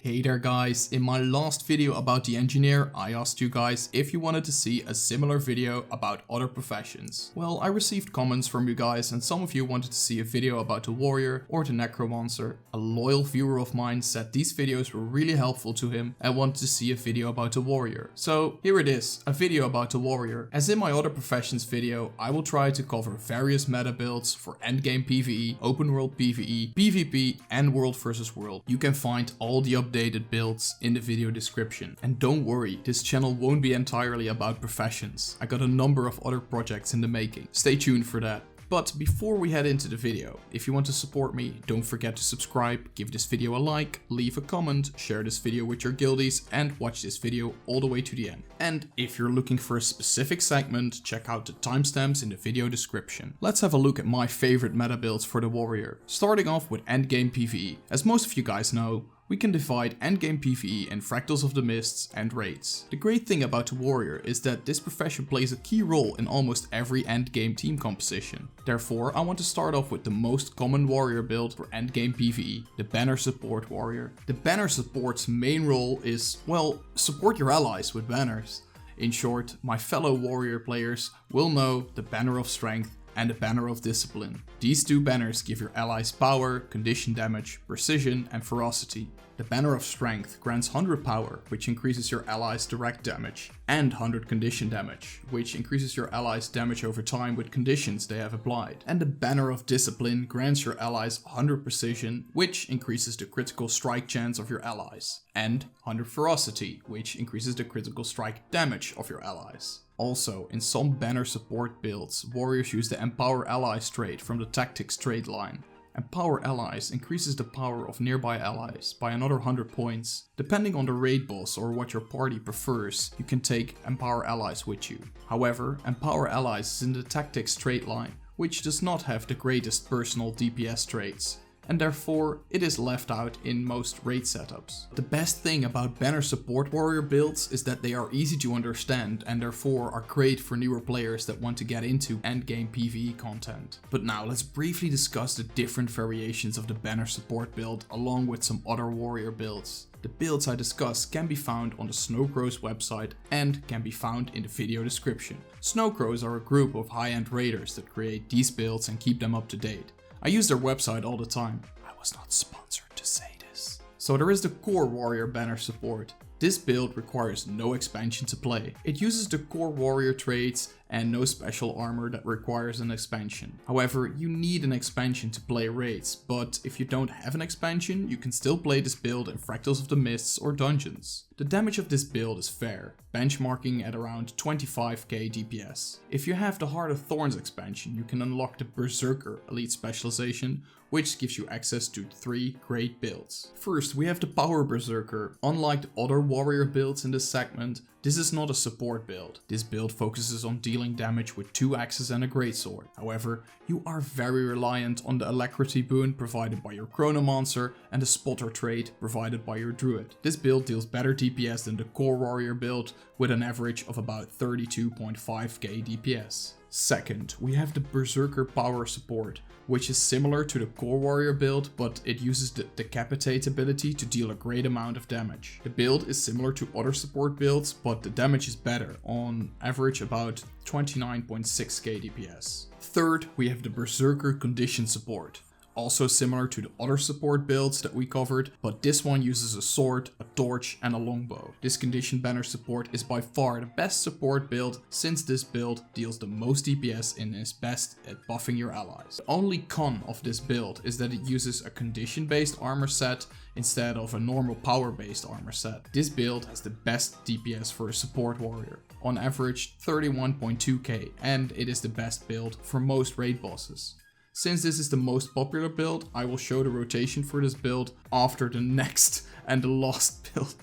Hey there guys, in my last video about the engineer, I asked you guys if you wanted to see a similar video about other professions. Well, I received comments from you guys and some of you wanted to see a video about the warrior or the necromancer. A loyal viewer of mine said these videos were really helpful to him and wanted to see a video about the warrior. So here it is, a video about the warrior. As in my other professions video, I will try to cover various meta builds for endgame PvE, open world PvE, PvP and world versus world. You can find all the updated builds in the video description. And don't worry, this channel won't be entirely about professions. I got a number of other projects in the making. Stay tuned for that. But before we head into the video, if you want to support me, don't forget to subscribe, give this video a like, leave a comment, share this video with your guildies and watch this video all the way to the end. And if you're looking for a specific segment, check out the timestamps in the video description. Let's have a look at my favorite meta builds for the warrior, starting off with endgame PvE. As most of you guys know, we can divide endgame PvE in Fractals of the Mists and raids. The great thing about the warrior is that this profession plays a key role in almost every endgame team composition. Therefore, I want to start off with the most common warrior build for endgame PvE, the Banner Support Warrior. The Banner Support's main role is, well, support your allies with banners. In short, my fellow warrior players will know the Banner of Strength and the Banner of Discipline. These two banners give your allies power, condition damage, precision and ferocity. The Banner of Strength grants 100 power, which increases your allies' direct damage, and 100 condition damage, which increases your allies' damage over time with conditions they have applied. And the Banner of Discipline grants your allies 100 precision, which increases the critical strike chance of your allies, and 100 ferocity, which increases the critical strike damage of your allies. Also, in some banner support builds, warriors use the Empower Allies trait from the Tactics trait line. Empower Allies increases the power of nearby allies by another 100 points. Depending on the raid boss or what your party prefers, you can take Empower Allies with you. However, Empower Allies is in the Tactics trait line, which does not have the greatest personal DPS traits, and therefore it is left out in most raid setups. The best thing about banner support warrior builds is that they are easy to understand and therefore are great for newer players that want to get into endgame PvE content. But now let's briefly discuss the different variations of the banner support build along with some other warrior builds. The builds I discuss can be found on the Snowcrow's website and can be found in the video description. Snowcrows are a group of high-end raiders that create these builds and keep them up to date. I use their website all the time. I was not sponsored to say this. So there is the core warrior banner support. This build requires no expansion to play. It uses the core warrior traits and no special armor that requires an expansion. However, you need an expansion to play raids, but if you don't have an expansion, you can still play this build in Fractals of the Mists or dungeons. The damage of this build is fair, benchmarking at around 25k DPS. If you have the Heart of Thorns expansion, you can unlock the Berserker elite specialization, which gives you access to 3 great builds. First, we have the Power Berserker. Unlike the other warrior builds in this segment, this is not a support build. This build focuses on dealing damage with 2 axes and a greatsword. However, you are very reliant on the Alacrity boon provided by your Chronomancer and the Spotter trait provided by your Druid. This build deals better DPS than the core warrior build with an average of about 32.5k DPS. Second, we have the Berserker Power Support, which is similar to the core warrior build, but it uses the Decapitate ability to deal a great amount of damage. The build is similar to other support builds, but the damage is better, on average about 29.6k DPS. Third, we have the Berserker Condition Support. Also similar to the other support builds that we covered, but this one uses a sword, a torch and a longbow. This condition banner support is by far the best support build, since this build deals the most DPS and is best at buffing your allies. The only con of this build is that it uses a condition based armor set instead of a normal power based armor set. This build has the best DPS for a support warrior, on average 31.2k, and it is the best build for most raid bosses. Since this is the most popular build, I will show the rotation for this build after the next and the last build.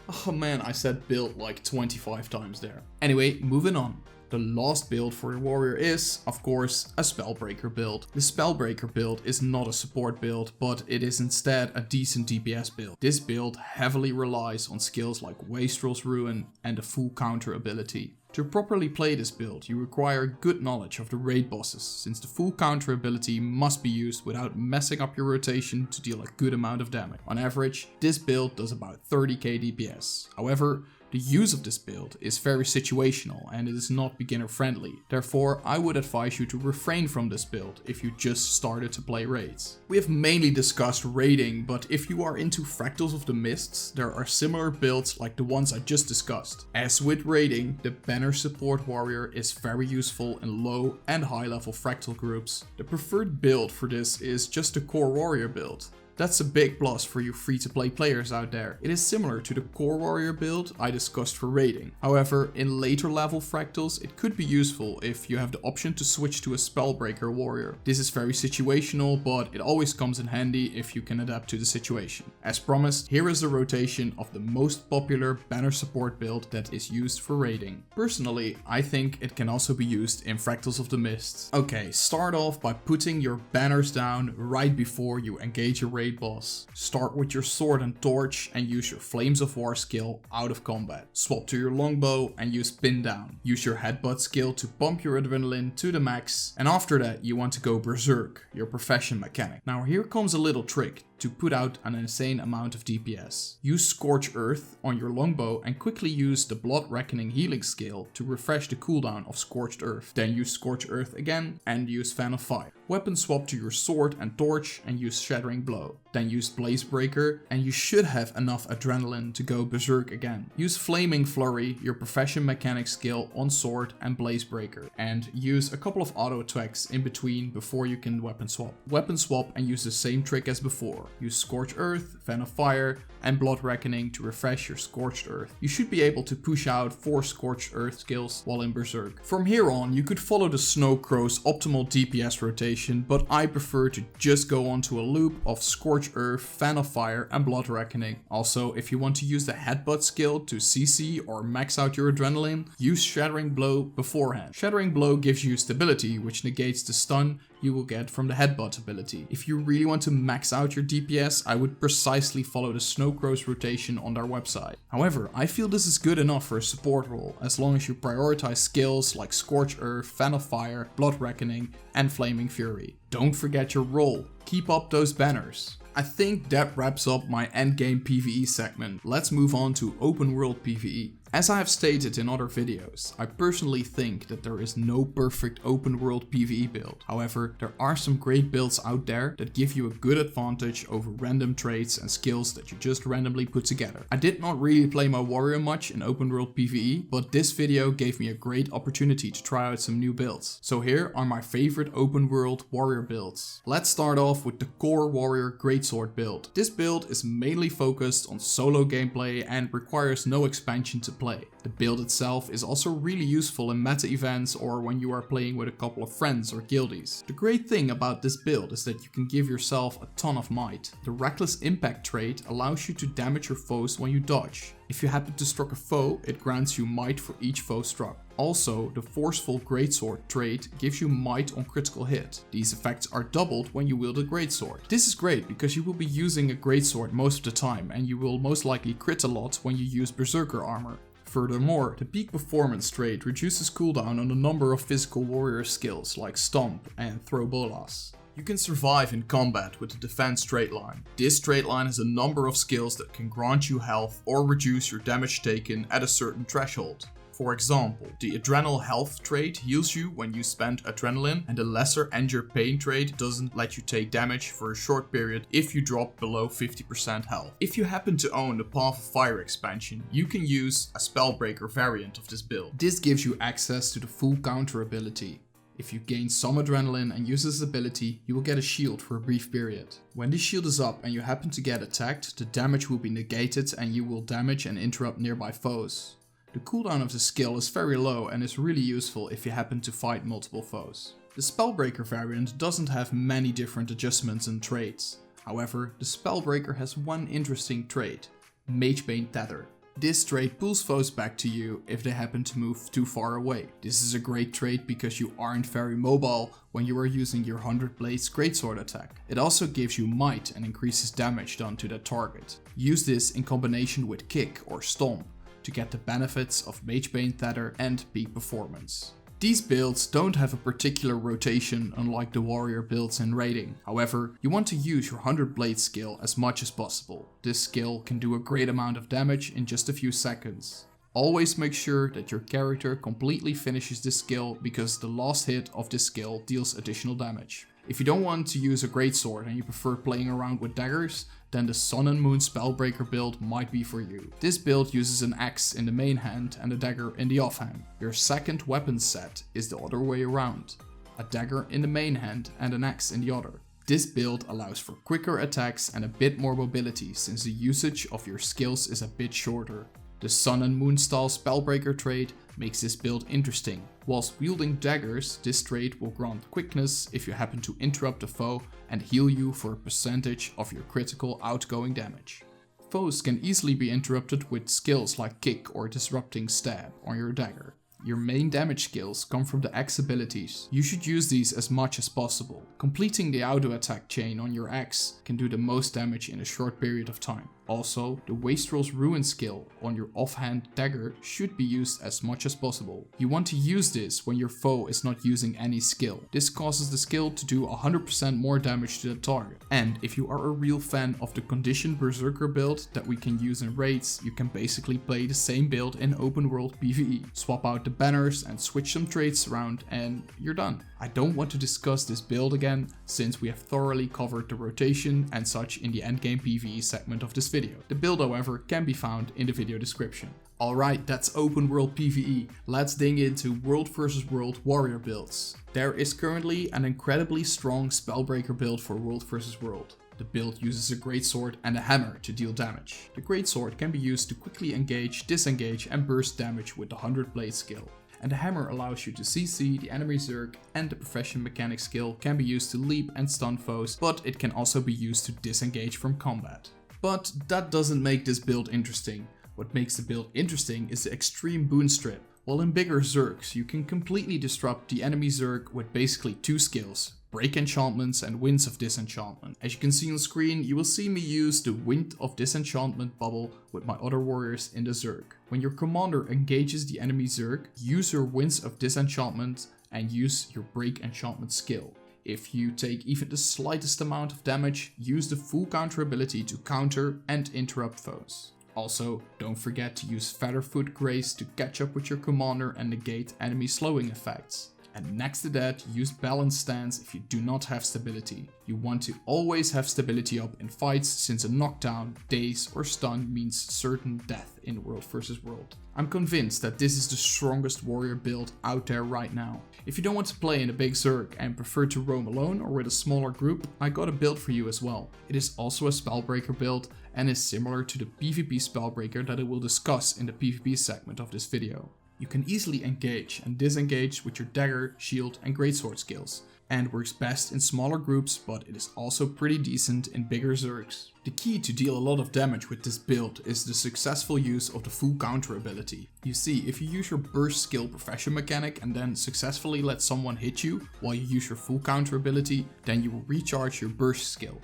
Oh man, I said build like 25 times there. Anyway, moving on. The last build for your warrior is, of course, a Spellbreaker build. The Spellbreaker build is not a support build, but it is instead a decent DPS build. This build heavily relies on skills like Wastrel's Ruin and the full counter ability. To properly play this build, you require good knowledge of the raid bosses, since the full counter ability must be used without messing up your rotation to deal a good amount of damage. On average, this build does about 30k DPS. However, the use of this build is very situational and it is not beginner friendly. Therefore, I would advise you to refrain from this build if you just started to play raids. We have mainly discussed raiding, but if you are into Fractals of the Mists, there are similar builds like the ones I just discussed. As with raiding, the Banner Support Warrior is very useful in low and high level Fractal groups. The preferred build for this is just the core warrior build. That's a big plus for you free-to-play players out there. It is similar to the core warrior build I discussed for raiding. However, in later level fractals, it could be useful if you have the option to switch to a Spellbreaker Warrior. This is very situational, but it always comes in handy if you can adapt to the situation. As promised, here is the rotation of the most popular banner support build that is used for raiding. Personally, I think it can also be used in Fractals of the Mists. Okay, start off by putting your banners down right before you engage a raid boss. Start with your sword and torch and use your Flames of War skill out of combat. Swap to your longbow and use pin down. Use your headbutt skill to pump your adrenaline to the max, and after that you want to go berserk, your profession mechanic. Now here comes a little trick to put out an insane amount of DPS. Use Scorch Earth on your longbow and quickly use the Blood Reckoning healing skill to refresh the cooldown of Scorched Earth. Then use Scorch Earth again and use Fan of Fire. Weapon swap to your sword and torch and use Shattering Blow. Then use Blazebreaker and you should have enough adrenaline to go berserk again. Use Flaming Flurry, your profession mechanic skill, on sword and Blazebreaker, and use a couple of auto attacks in between before you can weapon swap. Weapon swap and use the same trick as before. Use Scorch Earth, Fan of Fire, and Blood Reckoning to refresh your Scorched Earth. You should be able to push out 4 Scorched Earth skills while in Berserk. From here on, you could follow the Snow Crow's optimal DPS rotation, but I prefer to just go onto a loop of Scorched Earth, Fan of Fire, and Blood Reckoning. Also, if you want to use the Headbutt skill to CC or max out your adrenaline, use Shattering Blow beforehand. Shattering Blow gives you stability, which negates the stun you will get from the headbutt ability. If you really want to max out your DPS, I would precisely follow the Snow Crow's rotation on their website. However, I feel this is good enough for a support role, as long as you prioritize skills like Scorch Earth, Fan of Fire, Blood Reckoning, and Flaming Fury. Don't forget your role. Keep up those banners. I think that wraps up my endgame PvE segment. Let's move on to open world PvE. As I have stated in other videos, I personally think that there is no perfect open world PvE build. However, there are some great builds out there that give you a good advantage over random traits and skills that you just randomly put together. I did not really play my warrior much in open world PvE, but this video gave me a great opportunity to try out some new builds. So here are my favorite open world warrior builds. Let's start off with the core warrior greatsword build. This build is mainly focused on solo gameplay and requires no expansion to play. The build itself is also really useful in meta events or when you are playing with a couple of friends or guildies. The great thing about this build is that you can give yourself a ton of might. The Reckless Impact trait allows you to damage your foes when you dodge. If you happen to struck a foe, it grants you might for each foe struck. Also, the Forceful Greatsword trait gives you might on critical hit. These effects are doubled when you wield a greatsword. This is great because you will be using a greatsword most of the time and you will most likely crit a lot when you use Berserker armor. Furthermore, the Peak Performance trait reduces cooldown on a number of physical warrior skills like Stomp and Throw Bolas. You can survive in combat with the Defense trait line. This trait line has a number of skills that can grant you health or reduce your damage taken at a certain threshold. For example, the Adrenal Health trait heals you when you spend adrenaline, and the Lesser End Your Pain trait doesn't let you take damage for a short period if you drop below 50% health. If you happen to own the Path of Fire expansion, you can use a Spellbreaker variant of this build. This gives you access to the full counter ability. If you gain some adrenaline and use this ability, you will get a shield for a brief period. When this shield is up and you happen to get attacked, the damage will be negated and you will damage and interrupt nearby foes. The cooldown of the skill is very low and is really useful if you happen to fight multiple foes. The Spellbreaker variant doesn't have many different adjustments and traits. However, the Spellbreaker has one interesting trait, Magebane Tether. This trait pulls foes back to you if they happen to move too far away. This is a great trait because you aren't very mobile when you are using your 100 Blades Greatsword attack. It also gives you might and increases damage done to that target. Use this in combination with kick or stomp to get the benefits of Magebane Tether and peak performance. These builds don't have a particular rotation unlike the warrior builds in raiding. However, you want to use your 100 blade skill as much as possible. This skill can do a great amount of damage in just a few seconds. Always make sure that your character completely finishes this skill because the last hit of this skill deals additional damage. If you don't want to use a greatsword and you prefer playing around with daggers, then the Sun and Moon Spellbreaker build might be for you. This build uses an axe in the main hand and a dagger in the offhand. Your second weapon set is the other way around. A dagger in the main hand and an axe in the other. This build allows for quicker attacks and a bit more mobility since the usage of your skills is a bit shorter. The Sun and Moon style Spellbreaker trait makes this build interesting. Whilst wielding daggers, this trait will grant quickness if you happen to interrupt a foe and heal you for a percentage of your critical outgoing damage. Foes can easily be interrupted with skills like kick or disrupting stab on your dagger. Your main damage skills come from the axe abilities. You should use these as much as possible. Completing the auto attack chain on your axe can do the most damage in a short period of time. Also, the Wastrel's Ruin skill on your offhand dagger should be used as much as possible. You want to use this when your foe is not using any skill. This causes the skill to do 100% more damage to the target. And if you are a real fan of the conditioned Berserker build that we can use in raids, you can basically play the same build in open world PvE. Swap out the banners and switch some traits around and you're done. I don't want to discuss this build again since we have thoroughly covered the rotation and such in the endgame PvE segment of this video. The build, however, can be found in the video description. Alright, that's open world PvE. Let's dig into world vs world warrior builds. There is currently an incredibly strong Spellbreaker build for world vs world. The build uses a greatsword and a hammer to deal damage. The greatsword can be used to quickly engage, disengage and burst damage with the 100 blade skill. And the hammer allows you to CC the enemy Zerg, and the profession mechanic skill can be used to leap and stun foes, but it can also be used to disengage from combat. But that doesn't make this build interesting. What makes the build interesting is the extreme boon strip. While in bigger Zergs, you can completely disrupt the enemy Zerg with basically two skills: break enchantments and winds of disenchantment. As you can see on screen, you will see me use the wind of disenchantment bubble with my other warriors in the Zerg. When your commander engages the enemy Zerg, use your winds of disenchantment and use your break enchantment skill. If you take even the slightest amount of damage, use the full counter ability to counter and interrupt foes. Also, don't forget to use Featherfoot Grace to catch up with your commander and negate enemy slowing effects. And next to that, use Balance Stance if you do not have stability. You want to always have stability up in fights since a knockdown, daze or stun means certain death in world vs world. I'm convinced that this is the strongest warrior build out there right now. If you don't want to play in a big Zerg and prefer to roam alone or with a smaller group, I got a build for you as well. It is also a Spellbreaker build and is similar to the PvP Spellbreaker that I will discuss in the PvP segment of this video. You can easily engage and disengage with your dagger, shield and greatsword skills, and works best in smaller groups, but it is also pretty decent in bigger Zergs. The key to deal a lot of damage with this build is the successful use of the full counter ability. You see, if you use your burst skill profession mechanic and then successfully let someone hit you while you use your full counter ability, then you will recharge your burst skill.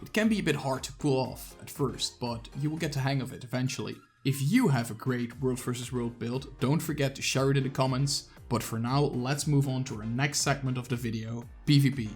It can be a bit hard to pull off at first, but you will get the hang of it eventually. If you have a great world vs world build, don't forget to share it in the comments. But for now, let's move on to our next segment of the video, PvP.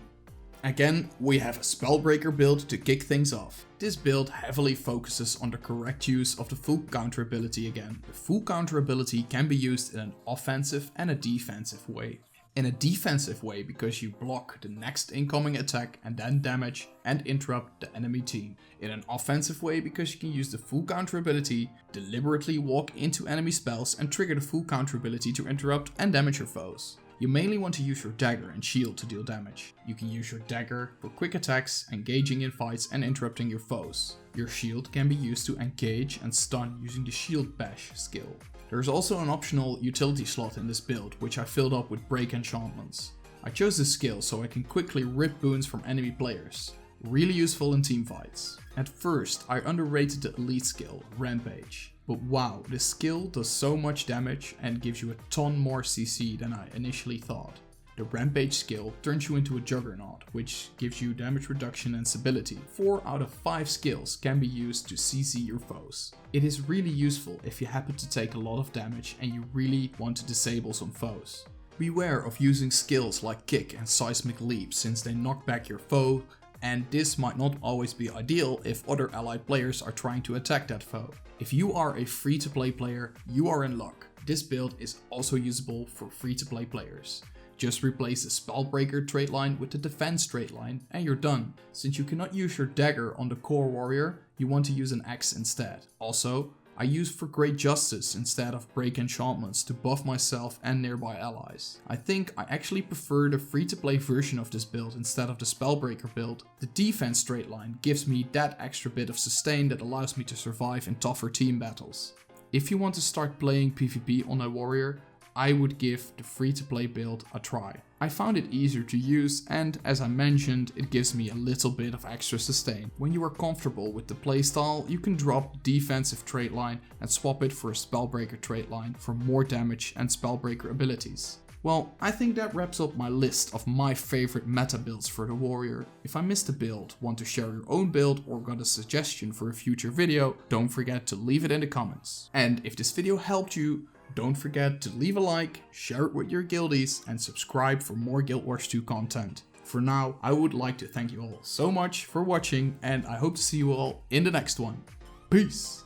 Again, we have a Spellbreaker build to kick things off. This build heavily focuses on the correct use of the full counter ability again. The full counter ability can be used in an offensive and a defensive way. In a defensive way because you block the next incoming attack and then damage and interrupt the enemy team. In an offensive way because you can use the full counter ability, deliberately walk into enemy spells and trigger the full counter ability to interrupt and damage your foes. You mainly want to use your dagger and shield to deal damage. You can use your dagger for quick attacks, engaging in fights and interrupting your foes. Your shield can be used to engage and stun using the shield bash skill. There is also an optional utility slot in this build, which I filled up with break enchantments. I chose this skill so I can quickly rip boons from enemy players. Really useful in team fights. At first, I underrated the elite skill, Rampage. But wow, this skill does so much damage and gives you a ton more CC than I initially thought. The Rampage skill turns you into a Juggernaut, which gives you damage reduction and stability. 4 out of 5 skills can be used to CC your foes. It is really useful if you happen to take a lot of damage and you really want to disable some foes. Beware of using skills like Kick and Seismic Leap since they knock back your foe, and this might not always be ideal if other allied players are trying to attack that foe. If you are a free-to-play player, you are in luck. This build is also usable for free-to-play players. Just replace the Spellbreaker trait line with the defense trait line and you're done. Since you cannot use your dagger on the core warrior, you want to use an axe instead. Also, I use for Great Justice instead of break enchantments to buff myself and nearby allies. I think I actually prefer the free-to-play version of this build instead of the Spellbreaker build. The defense straight line gives me that extra bit of sustain that allows me to survive in tougher team battles. If you want to start playing PvP on a warrior, I would give the free-to-play build a try. I found it easier to use and, as I mentioned, it gives me a little bit of extra sustain. When you are comfortable with the playstyle, you can drop defensive trait line and swap it for a Spellbreaker trait line for more damage and Spellbreaker abilities. Well, I think that wraps up my list of my favorite meta builds for the warrior. If I missed a build, want to share your own build or got a suggestion for a future video, don't forget to leave it in the comments. And if this video helped you, don't forget to leave a like, share it with your guildies, and subscribe for more Guild Wars 2 content. For now, I would like to thank you all so much for watching, and I hope to see you all in the next one. Peace!